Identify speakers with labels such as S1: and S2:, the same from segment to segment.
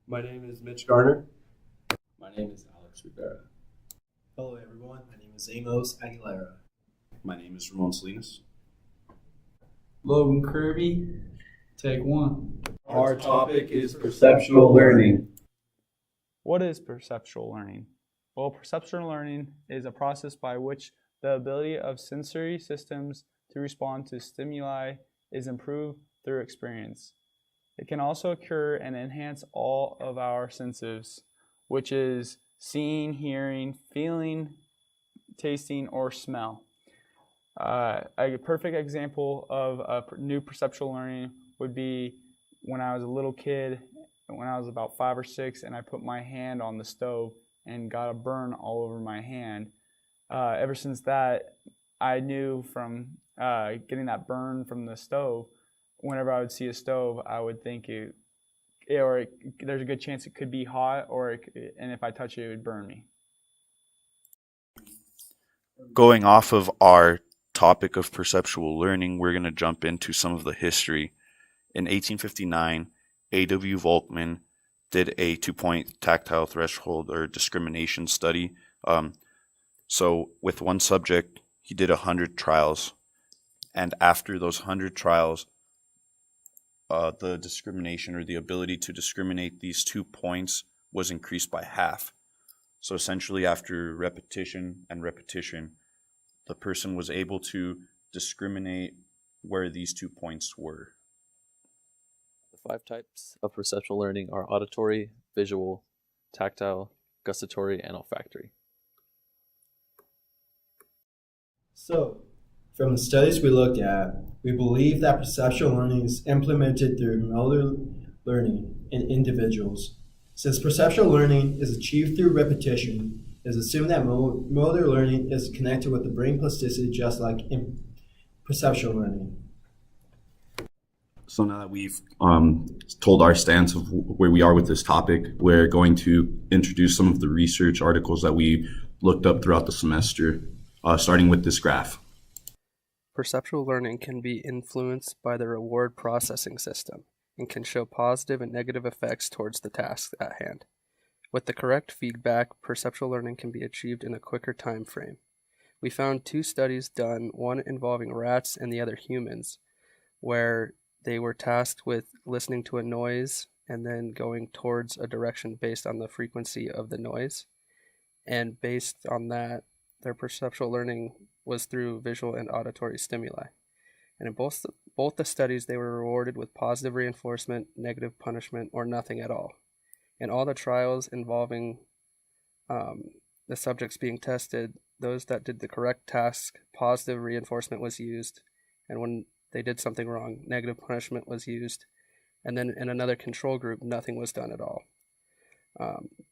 S1: My name is Mitch Garner.
S2: My name is Alex Rivera.
S3: Hello everyone, my name is Amos Aguilera.
S2: My name is Ramon Salinas.
S4: Logan Kirby, take one.
S1: Our topic is perceptual learning.
S5: What is perceptual learning? Well, perceptual learning is a process by which the ability of sensory systems to respond to stimuli is improved through experience. It can also occur and enhance all of our senses, which is seeing, hearing, feeling, tasting, or smell. A perfect example of a new perceptual learning would be when I was a little kid, when I was about 5 or 6, and I put my hand on the stove and got a burn all over my hand. Ever since that, I knew from getting that burn from the stove, whenever I would see a stove, I would think there's a good chance it could be hot, and if I touch it, it would burn me.
S6: Going off of our topic of perceptual learning, we're going to jump into some of the history. In 1859, A.W. Volkmann did a 2-point tactile threshold or discrimination study. So with one subject, he did 100 trials. And after those 100 trials, the discrimination or the ability to discriminate these 2 points was increased by half. So essentially after repetition and repetition, the person was able to discriminate where these 2 points were.
S7: The 5 types of perceptual learning are auditory, visual, tactile, gustatory, and olfactory.
S3: So, from the studies we looked at, we believe that perceptual learning is implemented through motor learning in individuals. Since perceptual learning is achieved through repetition, it is assumed that motor learning is connected with the brain plasticity just like in perceptual learning.
S2: So now that we've told our stance of where we are with this topic, we're going to introduce some of the research articles that we looked up throughout the semester, starting with this graph.
S8: Perceptual learning can be influenced by the reward processing system and can show positive and negative effects towards the task at hand. With the correct feedback, perceptual learning can be achieved in a quicker time frame. We found 2 studies done, one involving rats and the other humans, where they were tasked with listening to a noise and then going towards a direction based on the frequency of the noise. And based on that, their perceptual learning was through visual and auditory stimuli. And in both the studies, they were rewarded with positive reinforcement, negative punishment, or nothing at all. In all the trials involving the subjects being tested, those that did the correct task, positive reinforcement was used, and when they did something wrong, negative punishment was used, and then in another control group, nothing was done at all.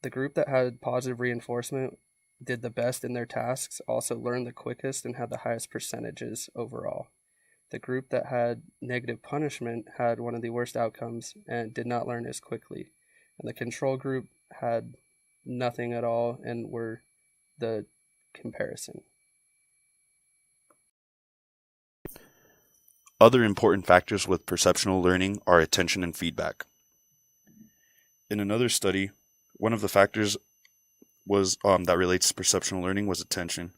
S8: The group that had positive reinforcement did the best in their tasks, also learned the quickest, and had the highest percentages overall. The group that had negative punishment had one of the worst outcomes and did not learn as quickly. And the control group had nothing at all and were the comparison.
S6: Other important factors with perceptual learning are attention and feedback. In another study, one of the factors was that relates to perceptual learning was attention.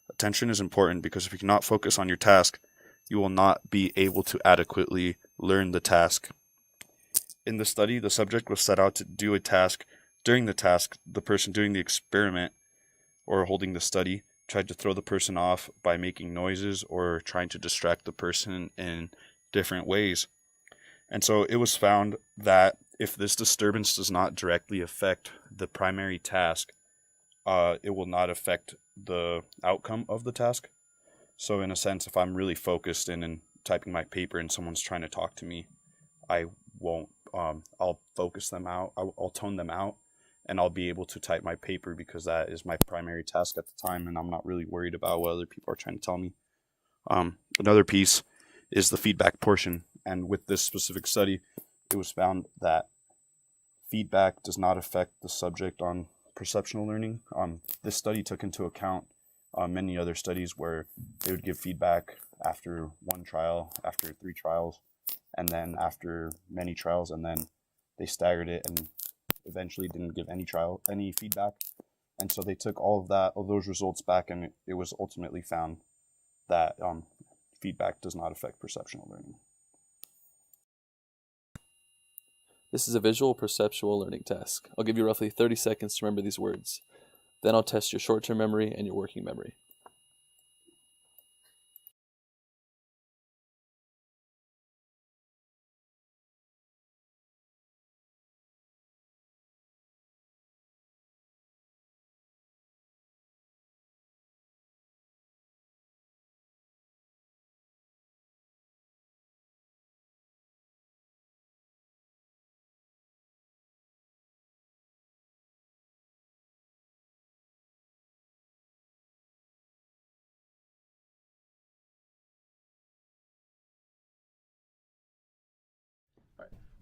S6: Attention is important because if you cannot focus on your task, you will not be able to adequately learn the task. In the study, the subject was set out to do a task. During the task, the person doing the experiment or holding the study tried to throw the person off by making noises or trying to distract the person in different ways. And so it was found that if this disturbance does not directly affect the primary task, it will not affect the outcome of the task. So in a sense, if I'm really focused in and typing my paper and someone's trying to talk to me, I won't, I'll focus them out, I'll tone them out, and I'll be able to type my paper because that is my primary task at the time, and I'm not really worried about what other people are trying to tell me. Another piece is the feedback portion, and with this specific study, it was found that feedback does not affect the subject on perceptual learning. This study took into account many other studies where they would give feedback after 1 trial, after 3 trials, and then after many trials, and then they staggered it and eventually didn't give any feedback. And so they took all of those results back, and it was ultimately found that feedback does not affect perceptual learning.
S7: This is a visual perceptual learning task. I'll give you roughly 30 seconds to remember these words. Then I'll test your short-term memory and your working memory.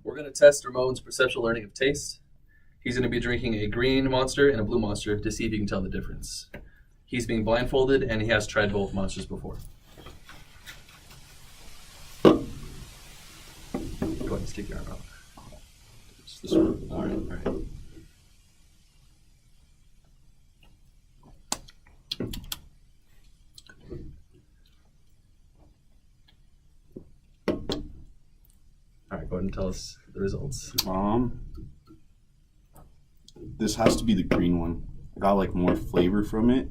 S7: We're going to test Ramon's perceptual learning of taste. He's going to be drinking a green Monster and a blue Monster to see if you can tell the difference. He's being blindfolded, and he has tried both monsters before. Go ahead and stick your arm out. Just this one. All right. All right, go ahead and tell us the results.
S2: This has to be the green one. I got like more flavor from it.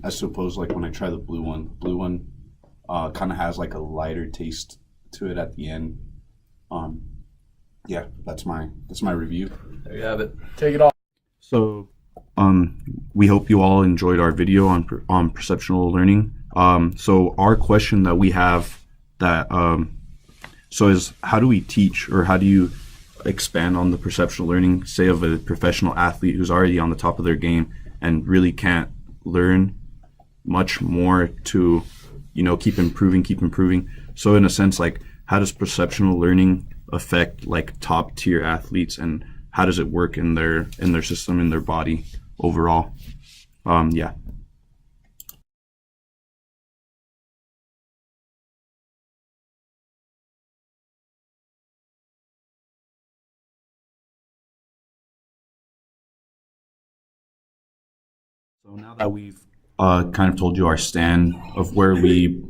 S2: As opposed like when I try the blue one. The blue one kind of has like a lighter taste to it at the end. Yeah, that's my review.
S7: There you have it.
S5: Take it off.
S2: So, we hope you all enjoyed our video on perceptual learning. So our question that we have is how do we teach, or how do you expand on the perceptual learning, say, of a professional athlete who's already on the top of their game and really can't learn much more to, keep improving. So in a sense, like, how does perceptual learning affect like top tier athletes, and how does it work in their system, in their body overall? Yeah. So now that we've kind of told you our stand of where we